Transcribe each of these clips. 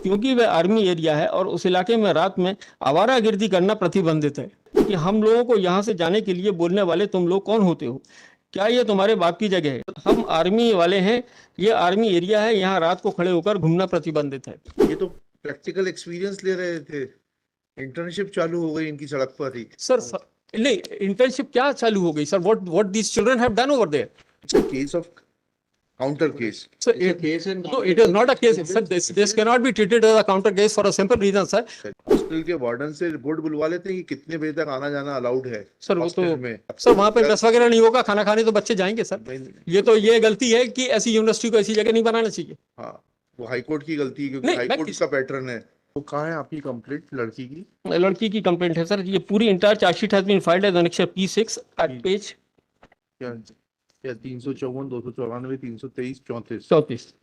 क्योंकि वह army area है और उस इलाके में रात में आवारागर्दी करना प्रतिबंधित है। कि हम लोगों को यहाँ से जाने के लिए बोलने वाले तुम लोग कौन होते हो? क्या ये तुम्हारे बाप की जगह है? हम आर्मी वाले हैं, ये आर्मी एरिया है, यहाँ रात को खड़े होकर घूमना प्रतिबंधित है। ये तो प्रैक्टिकल एक्सपीरियंस ले रहे थे, इंटर्नशिप चालू हो गई इनकी सड़क पर ही। सर नहीं, इंटर्नशिप क्या चालू हो गई sir? What these children have done over there? It's a case of counter case. Sir, no, it is not a case. Sir, this cannot be treated as a counter case for a simple reason, sir. Hostel के warden से report बुलवा लेते हैं कि कितने बजे तक आना जाना अलाउड है। सर वो तो में सर वहाँ पे मेस वगैरह नहीं होगा, खाना खाने तो बच्चे जाएंगे सर। ये तो ये गलती है कि ऐसी यूनिवर्सिटी को ऐसी जगह नहीं बनाना चाहिए। हाँ, वो हाईकोर्ट की गलती है, क्योंकि हाईकोर्ट का पैटर्न है। वो कहाँ है आपकी कंप्लेंट लड़की की? लड़की की कंप्लेंट है सर, ये पूरी entire chargesheet has been filed as annexure P6 at page या 354, 294, 323, 34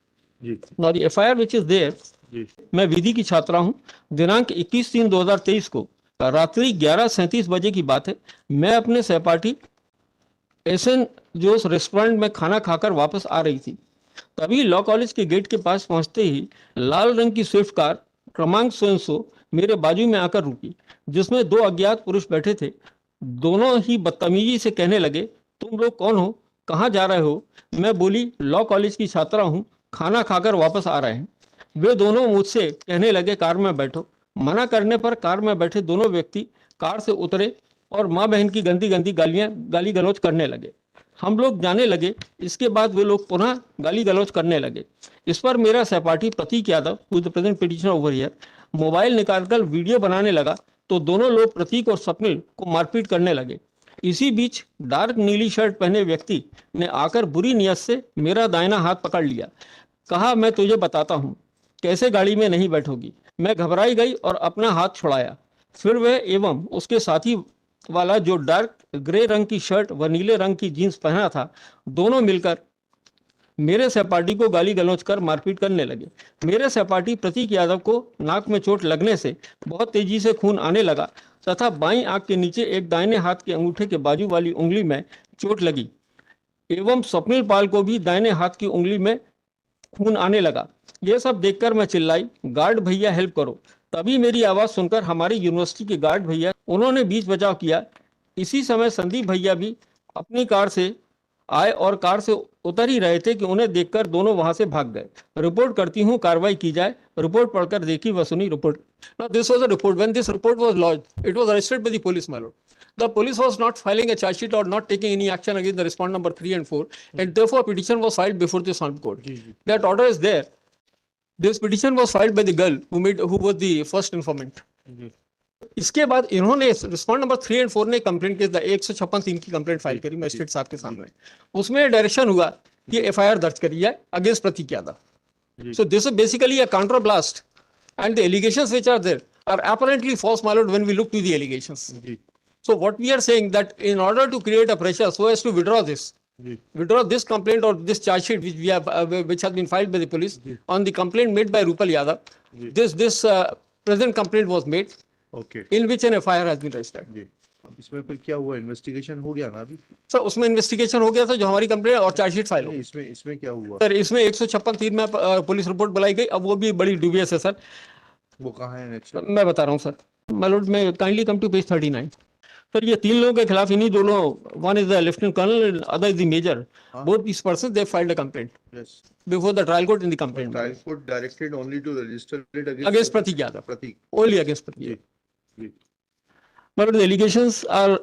जी। Now the FIR which is there, जी। मैं विधि की छात्रा हूँ। दिनांक 21/3/2023 को रात्रि 11:37 बजे की बात है। मैं अपने सहपाठी एसएन जोस रेस्टोरेंट में खाना खाकर वापस आ रही थी। तभी लॉ कॉलेज के गेट के पास पहुंचते ही लाल रंग की स्विफ्ट कार क्रमांक 100 मेरे बाजू में आकर रुकी, जिसमें 2 अज्ञात पुरुष बैठे थे। दोनों ही बदतमीजी से कहने लगे, तुम लोग कौन हो, कहाँ जा रहे हो? मैं बोली, लॉ कॉलेज की छात्रा हूँ, खाना खाकर वापस आ रहे हैं। वे दोनों मुझसे कहने लगे, कार में बैठो। मना करने पर कार में बैठे दोनों व्यक्ति कार से उतरे और माँ बहन की गंदी गंदी गाली गलौज करने लगे। हम लोग जाने लगे। इसके बाद वे लोग पुनः गाली गलौज करने लगे। इस पर मेरा सहपाठी Prateek Yadav, who is the present petitioner over here, mobile निकालकर वीडियो बनाने लगा तो दोनों लोग प्रतीक और स्वप्निल को मारपीट करने लगे। इसी बीच डार्क नीली शर्ट पहने व्यक्ति ने आकर बुरी नियत से मेरा दाहिना हाथ पकड़ लिया। कहा, मैं तुझे बताता हूँ कैसे गाड़ी में नहीं बैठोगी। मैं घबराई गई और अपना हाथ छुड़ाया। फिर वह एवं उसके साथी वाला जो डार्क ग्रे रंग की शर्ट व नीले रंग की जीन्स पहना था, दोनों मिलकर मेरे सहपाठी को गाली गलौज कर मारपीट करने लगे। मेरे सहपाठी प्रतीक यादव को नाक में चोट लगने से बहुत तेजी से खून आने लगा तथा बाईं आंख के नीचे एक दाहिने हाथ के अंगूठे के बाजू वाली उंगली में चोट लगी एवं स्वप्निल पाल को भी दाहिने हाथ की उंगली में खून आने लगा। यह सब देखकर मैं चिल्लाई, गार्ड भैया हेल्प करो। तभी मेरी आवाज सुनकर हमारी यूनिवर्सिटी के गार्ड भैया, उन्होंने बीच बचाव किया। इसी समय संदीप भैया भी अपनी कार से आए और कार से उतर ही रहे थे कि उन्हें देखकर दोनों वहां से भाग गए। रिपोर्ट करती हूँ, कार्रवाई की जाए। रिपोर्ट पढ़कर देखी व सुनी report. Now this was a report. When this report was lodged, it was arrested by the police, my lord. The police was not filing a charge sheet or not taking any action against the respondent number 3 and 4, and therefore petition was filed before the Honorable Court. That order is there. This petition was filed by the girl who was the first informant. इसके बाद इन्होंने respond number 3 and 4 ने complaint की 156(3) की complaint file करी magistrate साहब के सामने। उसमें डायरेक्शन हुआ कि एफआईआर दर्ज करी जाए against Prateek Yadav. So this is basically a counter blast and the allegations which are there are apparently false, my lord, when we look to the allegations. So what we are saying that in order to create a pressure so as to withdraw this complaint or this charge sheet which has been filed by the police on the complaint made by Rupal Yadav, this present complaint was made, in which an FIR has been registered. इसमें फिर क्या हुआ? Investigation हो गया ना अभी? Sir उसमें investigation हो गया था, जो हमारी कंप्लेंट और चार्जशीट फाइल हो। इसमें क्या हुआ सर? इसमें 156(3) में पुलिस रिपोर्ट बुलाई गई। अब वो भी बड़ी ड्यूबियस है सर। वो कहाँ है? मैं बता रहा हूँ सर, माय लॉर्ड, मैं kindly come to page 39। Sir ये 3 लोगों के खिलाफ, इन्हीं दोनों, one is the lieutenant colonel, other is the major, both these persons they filed a complaint before the trial court in the complaint. Trial court directed only to register it against Pratik Yadav. Only against Pratik Yadav. But the allegations are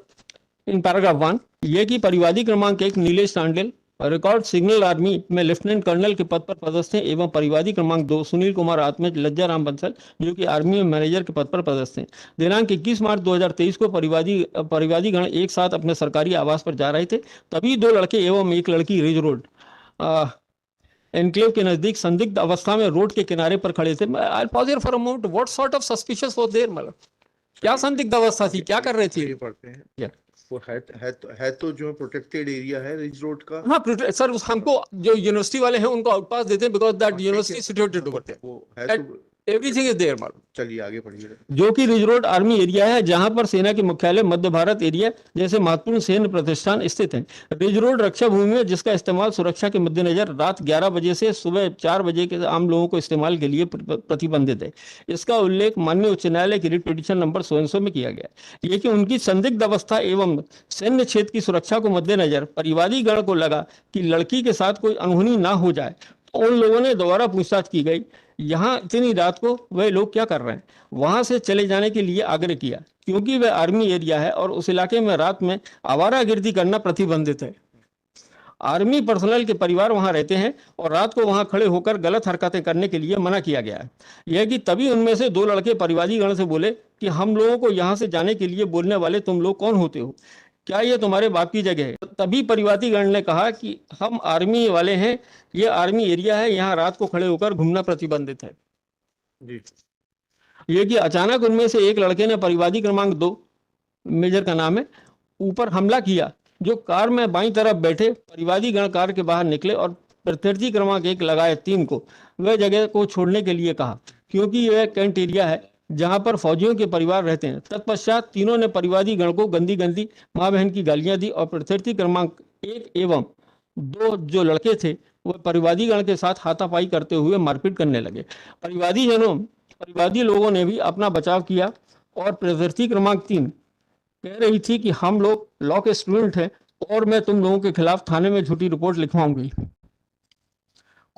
in paragraph 1 ये कि परिवादी क्रमांक 1 Nilesh टांडेल record signal army में lieutenant colonel के पद पर पदस्थ हैं, एवं परिवादी क्रमांक 2 सुनील कुमार आत्मेज लज्जा राम बंसल जो कि आर्मी में मैनेजर के पद पर पदस्थ हैं। दिनांक 21 मार्च 2023 को परिवादी गण एक साथ अपने सरकारी आवास पर जा रहे थे। तभी 2 लड़के एवं एक लड़की रिज रोड एनक्लेव के नजदीक संदिग्ध अवस्था में रोड के किनारे पर खड़े थे। I pause here for a moment, what sort of suspicious was there? मतलब क्या संदिग्ध अवस्था थी, क्या कर रहे थे? पढ़ते हैं वो है तो जो प्रोटेक्टेड एरिया है रिज रोड का। हाँ सर, हमको जो यूनिवर्सिटी वाले हैं उनको आउटपास देते हैं because that university situated over there. वो है तो एवरीथिंग इज देयर मालूम। चलिए आगे पढ़िए। जो कि रिज रोड आर्मी एरिया है, जहां पर सेना के मुख्यालय, मध्य भारत एरिया जैसे महत्वपूर्ण सैन्य प्रतिष्ठान स्थित हैं। रिज रोड रक्षा भूमि है, जिसका इस्तेमाल सुरक्षा के मद्देनजर रात 11 बजे से सुबह 4 बजे के आम लोगों को इस्तेमाल के लिए प्रतिबंधित है। इसका उल्लेख माननीय उच्च न्यायालय की रिट पिटीशन नंबर 100 में किया गया है। ये कि उनकी संदिग्ध अवस्था एवं सैन्य क्षेत्र की सुरक्षा को मद्देनजर परिवादी गण को लगा कि लड़की के साथ कोई अनहोनी ना हो जाए, तो उन लोगों ने दोबारा पूछताछ की गई। यहाँ इतनी रात को वह लोग क्या कर रहे हैं, वहां से चले जाने के लिए आग्रह किया, क्योंकि वह आर्मी एरिया है और उस इलाके में रात में आवारागर्दी करना प्रतिबंधित है। आर्मी पर्सनल के परिवार वहां रहते हैं और रात को वहां खड़े होकर गलत हरकतें करने के लिए मना किया गया है। यह कि तभी उनमें से 2 लड़के परिवादी गण से बोले कि हम लोगों को यहाँ से जाने के लिए बोलने वाले तुम लोग कौन होते हो, क्या ये तुम्हारे बाप की जगह है? तभी परिवादी गण ने कहा कि हम आर्मी वाले हैं, ये आर्मी एरिया है, यहाँ रात को खड़े होकर घूमना प्रतिबंधित है जी। ये कि अचानक उनमें से एक लड़के ने परिवादी क्रमांक 2, मेजर का नाम है, ऊपर हमला किया, जो कार में बाईं तरफ बैठे परिवादी गण कार के बाहर निकले और प्रत्यर्थी क्रमांक 1 लगाए 3 को वह जगह को छोड़ने के लिए कहा, क्योंकि यह कैंट एरिया है जहां पर फौजियों के परिवार रहते हैं। तत्पश्चात तीनों ने परिवादी गण को गंदी गंदी माँ बहन की गालियां दी और प्रत्यर्थी क्रमांक 1 एवं 2 जो लड़के थे वह परिवादी गण के साथ हाथापाई करते हुए मारपीट करने लगे। परिवादी लोगों ने भी अपना बचाव किया और प्रत्यर्थी क्रमांक 3 कह रही थी कि हम लोग लॉ के स्टूडेंट हैं और मैं तुम लोगों के खिलाफ थाने में झूठी रिपोर्ट लिखवाऊंगी।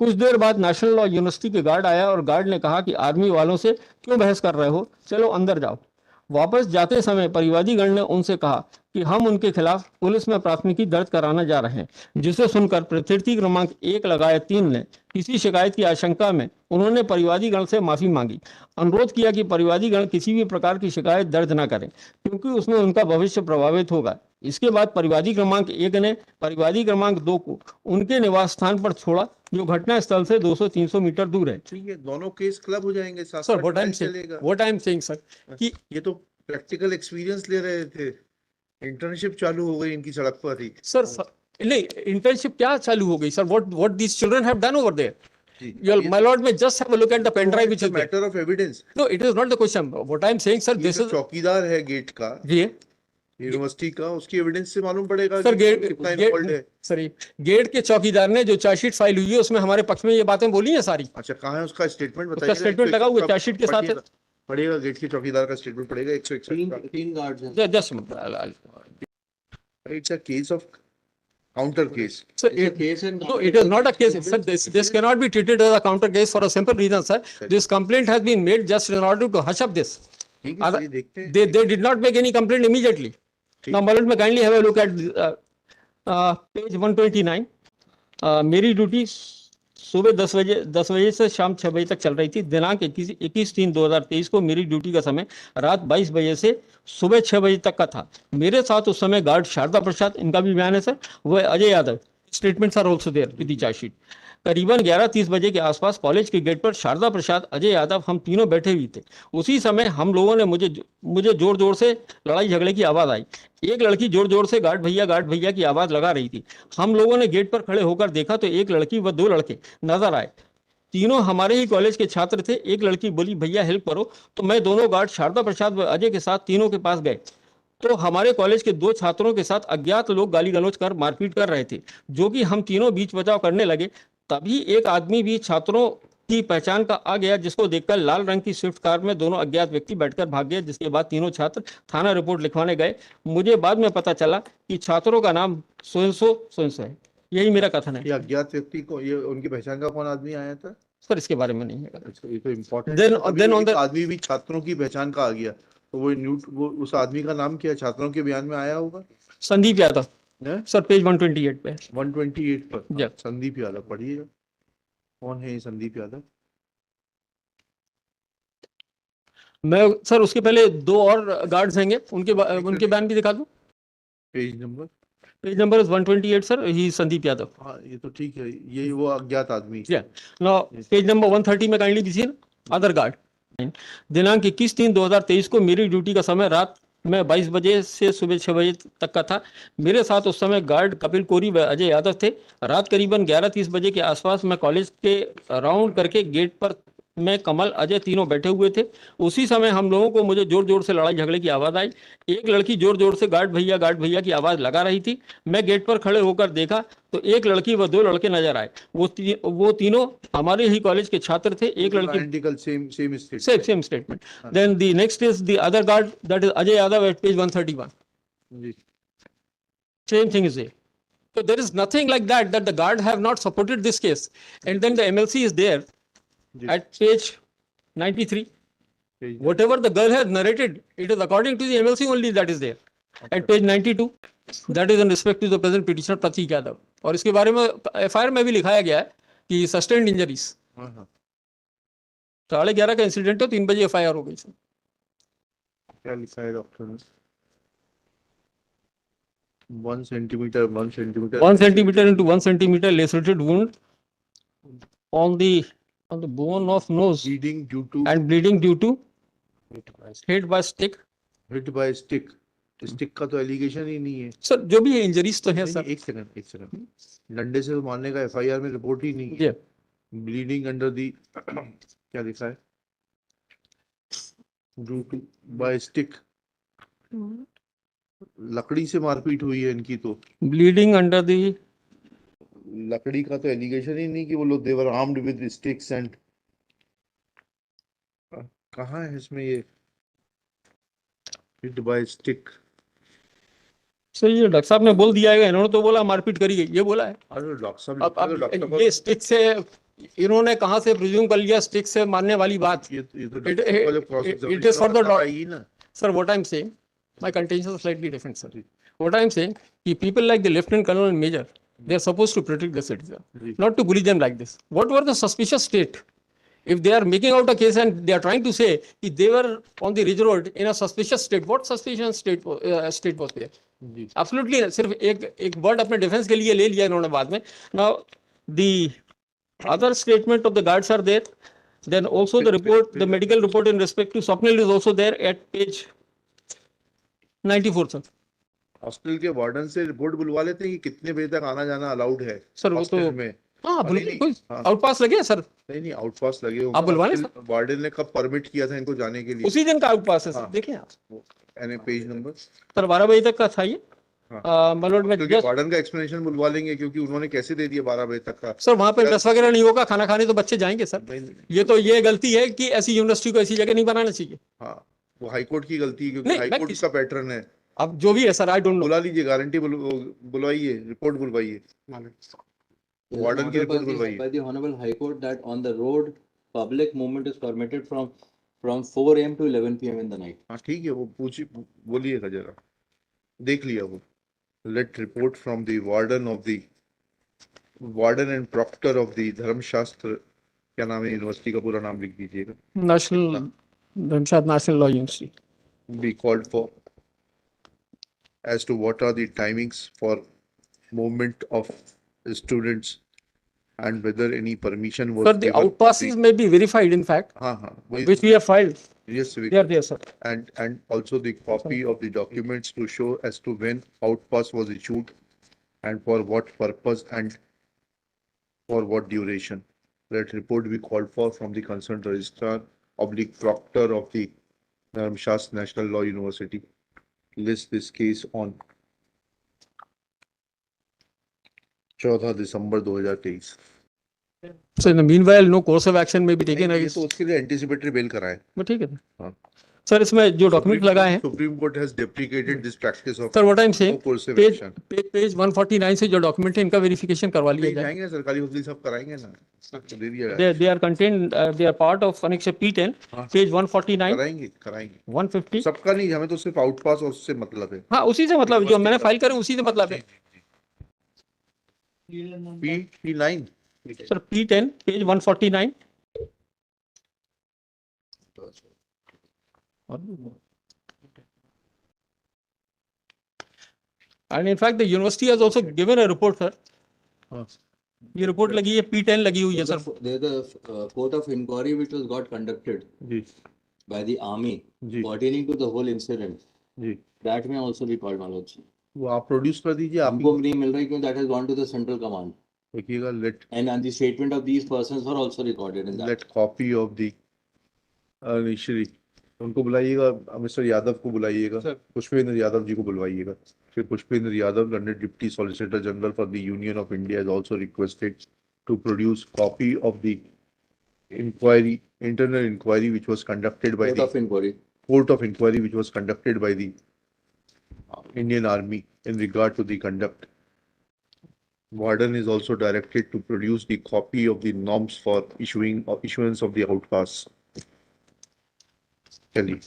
कुछ देर बाद नेशनल लॉ यूनिवर्सिटी के गार्ड आया और गार्ड ने कहा कि आर्मी वालों से क्यों बहस कर रहे हो, चलो अंदर जाओ। वापस जाते समय परिवादी गण ने उनसे कहा कि हम उनके खिलाफ पुलिस में प्राथमिकी दर्ज कराने जा रहे हैं, जिसे सुनकर प्रत्यर्थी क्रमांक 1 लगाए 3 ने किसी शिकायत की आशंका में उन्होंने परिवादी गण से माफी मांगी, अनुरोध किया कि परिवादी गण किसी भी प्रकार की शिकायत दर्ज न करें, क्योंकि उसमें उनका भविष्य प्रभावित होगा। इसके बाद परिवादी क्रमांक 1 ने परिवादी क्रमांक 2 को उनके निवास स्थान पर छोड़ा, जो घटना स्थल से 200-300 मीटर दूर है। ठीक है, दोनों केस क्लब हो जाएंगे साथ सर, साथ, व्हाट आई एम चलेगा। सेइंग सर कि ये तो प्रैक्टिकल एक्सपीरियंस ले रहे थे, इंटर्नशिप चालू हो गई इनकी सड़क पर ही। सर नहीं, इंटर्नशिप क्या चालू हो गई sir? What these children have done over there? My lord, may just have a look at the pen drive which is there. Matter of evidence. No, it is not the question. What I am saying, sir, this is चौकीदार है gate का, जी university का, उसकी evidence से मालूम पड़ेगा sir. कि कितना इन्वॉल्वड है। सर, गेट के चौकीदार ने जो चार्जशीट फाइल हुई है उसमें हमारे पक्ष में ये बातें बोली हैं सारी। अच्छा, कहाँ है उसका स्टेटमेंट उसका बताइए? स्टेटमेंट लगा हुआ चार्जशीट के साथ है। पढ़िएगा, गेट के चौकीदार का स्टेटमेंट पड़ेगा। 161 गार्ड्स हैं। Just it's a case of counter case. Sir, no, it is not a case. Sir, this cannot be treated as a counter case for a simple reason, sir. This complaint has been made just in order to hush up this. ठीक है, देखते हैं। They did not make any complaint immediately. Now, my lord, may kindly have a look at page 129. मेरी duty सुबह 10 बजे से शाम 6 बजे तक चल रही थी। दिनांक 21/3/2023 को मेरी ड्यूटी का समय रात 22 बजे से सुबह 6 बजे तक का था। मेरे साथ उस समय गार्ड शारदा प्रसाद, इनका भी बयान है सर, वह Ajay Yadav, statements are also there with the chargesheet. करीबन 11:30 बजे के आसपास कॉलेज के गेट पर शारदा प्रसाद, अजय यादव, हम तीनों बैठे हुए थे। उसी समय हम लोगों ने मुझे जोर जोर से लड़ाई झगड़े की आवाज़ आई। एक लड़की जोर जोर से गार्ड भैया की आवाज़ लगा रही थी। हम लोगों ने गेट पर खड़े होकर देखा तो एक लड़की व 2 लड़के नजर आए। तीनों हमारे ही कॉलेज के छात्र थे। एक लड़की बोली, भैया हेल्प करो, तो मैं दोनों गार्ड शारदा प्रसाद व अजय के साथ तीनों के पास गए तो हमारे कॉलेज के 2 छात्रों के साथ अज्ञात लोग गाली गलौज कर मारपीट कर रहे थे, जो कि हम तीनों बीच बचाव करने लगे। तभी एक आदमी भी छात्रों की पहचान का आ गया, जिसको देखकर लाल रंग की स्विफ्ट कार में दोनों अज्ञात व्यक्ति बैठकर भाग गए, जिसके बाद तीनों छात्र थाना रिपोर्ट लिखवाने गए। मुझे बाद में पता चला कि छात्रों का नाम सो है। यही मेरा कथन है। ये अज्ञात व्यक्ति को, ये उनकी पहचान का कौन आदमी आया था सर? इसके बारे में नहीं है। ये तो इम्पोर्टेंट। देन ऑन द आदमी भी छात्रों की पहचान का आ गया, तो वो उस आदमी का नाम क्या छात्रों के बयान में आया होगा? संदीप यादव सर, पेज 128 पे। 128 पर जी। संदीप यादव पढ़िएगा। कौन है ये संदीप यादव? मैं सर उसके पहले 2 और गार्ड्स हैंगे, उनके बयान भी दिखा दूं। Page number is 128 sir. He Sandeep Yadav. हाँ, ये तो ठीक है, ये वो अज्ञात आदमी। नाउ पेज नंबर 130 में काइंडली दीजिए ना, अदर गार्ड। दिनांक 21/3/2023 को मेरी ड्यूटी का समय रात में 22 बजे से सुबह 6 बजे तक का था। मेरे साथ उस समय गार्ड कपिल कोरी व अजय यादव थे। रात करीबन 11:30 बजे के आसपास मैं कॉलेज के राउंड करके गेट पर मैं, कमल, अजय तीनों बैठे हुए थे। उसी समय हम लोगों को मुझे जोर जोर से लड़ाई झगड़े की आवाज़ आई। एक लड़की जोर जोर से गार्ड भैया की आवाज़ लगा रही थी। मैं गेट पर खड़े होकर देखा तो एक लड़की व दो लड़के नजर आए। वो तीनों हमारे ही कॉलेज के छात्र थे। एक लड़की, identical same same statement. Then the next is the other guard, that is Ajay Yadav at page 131। जी Same thing is there. So there is nothing like that the guard have not supported this case. And then the MLC is there जी at page 93. जी Whatever the girl has narrated, it is according to the MLC only that is there. At page 92, that is in respect to the present petitioner Pratik Yadav. और इसके बारे में FIR में भी लिखाया गया है कि सस्टेन्ड इंजरीज। हाँ हाँ 11:30 का इंसिडेंट है, 3 बजे FIR हो गई। क्या लिखा है डॉक्टर ने? 1 centimetre 1 centimetre 1 centimeter into 1 centimeter lacerated wound on the bone of nose bleeding due to and bleeding due to hit by stick. Hit by stick. Stick का तो एलिगेशन ही नहीं है। सर जो भी है इंजरीज तो है नहीं, सर। एक सेकंड डंडे से तो मारने का एफआईआर में रिपोर्ट ही नहीं है। Yeah. ब्लीडिंग अंडर दी क्या लिखा है? Due to by stick. लकड़ी से मारपीट हुई है इनकी तो। Bleeding under the लकड़ी का तो एलिगेशन ही नहीं कि वो लोग देवर आर्म्ड विद स्टिक्स एंड। कहाँ है इसमें ये हिट बाय स्टिक? सर ये डॉक्टर साहब ने बोल दिया है, इन्होंने तो बोला मारपीट करी गई, ये बोला है। अरे डॉक्टर साहब अब डॉक्टर को ये स्टिक से इन्होंने कहाँ से प्रिज्यूम कर लिया स्टिक से मारने वाली बात? ये तो It- डॉक्टर को जब cross it is for the doc- आई ना। Sir, what I'm saying, my contention is slightly different, sir. What I'm saying, कि people like the lieutenant colonel and major, they are supposed to protect the citizen, ji. not to bully them like this. What were the suspicious state? If they are making out a case and they are trying to say कि they were on the ridge road in a suspicious state, what suspicious state was there? Ji Absolutely, सिर्फ एक word अपने defence के लिए ले लिया इन्होंने बाद में। Now the other statement of the guards are there. Then also the report, the medical report in respect to Swapnil is also there at page 94, sir. Hostel के वार्डन से रिपोर्ट बुलवा लेते हैं कि कितने बजे तक आना जाना अलाउड है सर वो तो हॉस्टल में। हाँ नहीं, बिल्कुल, कोई हाँ। आउटपास लगे हैं, सर। नहीं आउटपास लगे होंगे। आप बुलवाने हॉस्टल वार्डन ने कब परमिट किया था इनको जाने के लिए? उसी दिन का आउटपास है, सर। हाँ। देखें आप एन पेज नंबर सर 12 बजे तक का था ये। हाँ। मलोट में क्योंकि just- वार्डन का एक्सप्लेनेशन बुलवा लेंगे क्योंकि उन्होंने कैसे दे दिया 12 बजे तक का। सर वहाँ पे ड्रेस वगैरह नहीं होगा, खाना खाने तो बच्चे जाएंगे सर। नहीं, ये गलती है कि ऐसी यूनिवर्सिटी को ऐसी जगह नहीं बनाना चाहिए। हाँ वो हाईकोर्ट की गलती है क्योंकि नहीं, हाईकोर्ट इसका पैटर्न है। अब जो भी है सर, आई डोंट नो। बुला लीजिए, गारंटी बुलवाइए, रिपोर्ट बुलवाइए, वार्डन की report बुलवाइए। By the Honorable High Court that on the road public movement is permitted from 4 AM to 11 PM in the night. हाँ ठीक है, वो पूछिए, बोलिएगा जरा, देख लिया वो। Let report from the warden and proctor of the Dharmashastra, क्या नाम है यूनिवर्सिटी का पूरा नाम लिख दीजिएगा। National law university. Be called for as to what are the timings for movement of students and whether any permission was Sir, the given. outpasses may be verified, in fact, हाँ हाँ वही, which we have filed. yes we, They are there, sir. and also the copy of the documents to show as to when outpass was issued and for what purpose and for what duration. Let report be called for from the concerned registrar oblique proctor of the Dharmshastra National Law University. List this case on 14 December 2023। So in the meanwhile, no course of action may be taken नहीं, ये against. तो उसके लिए anticipatory bail कराए। but ठीक है हाँ। Sir, इसमें जो डॉक्यूमेंट लगाए हैं, supreme court has deprecated this practice of sir what I am no saying, course of page action. Page 149 से जो डॉक्यूमेंट है इनका वेरिफिकेशन करवा लिया जाए। जाएंगे सरकारी वकील साहब कराएंगे ना, दे दिया जाए। they are contained, they are part of annexure P10, हाँ। page 149, कराएंगे 150। सबका नहीं, हमें तो सिर्फ आउटपास और उससे मतलब है। हाँ उसी से मतलब, जो मैंने फाइल करे उसी से मतलब है। P9 sir P10 page 149। And in fact the university has also given a report, sir. हाँ। ये रिपोर्ट लगी है, P10 लगी हुई है sir. There's a court of inquiry which was got conducted जी by the army जी pertaining to the whole incident. जी, That may also be called, Manoj. वो आप प्रोड्यूस कर दीजिए। आप हमको नहीं मिल रही क्यों? That has gone to the central command. देखिएगा, let And the statement of these persons were also recorded in that. let copy of the Shri उनको बुलाइएगा, मिस्टर यादव को बुलाइएगा, पुष्पेंद्र यादव जी को बुलवाइएगा। फिर Pushpendra Yadav, learned deputy solicitor general for the union of India, is also requested to produce copy of the inquiry, internal inquiry which was conducted by Court of inquiry. court of inquiry which was conducted by the Indian Army in regard to the conduct. Warden is also directed to produce the copy of the norms for issuance of the outpass. Kelly.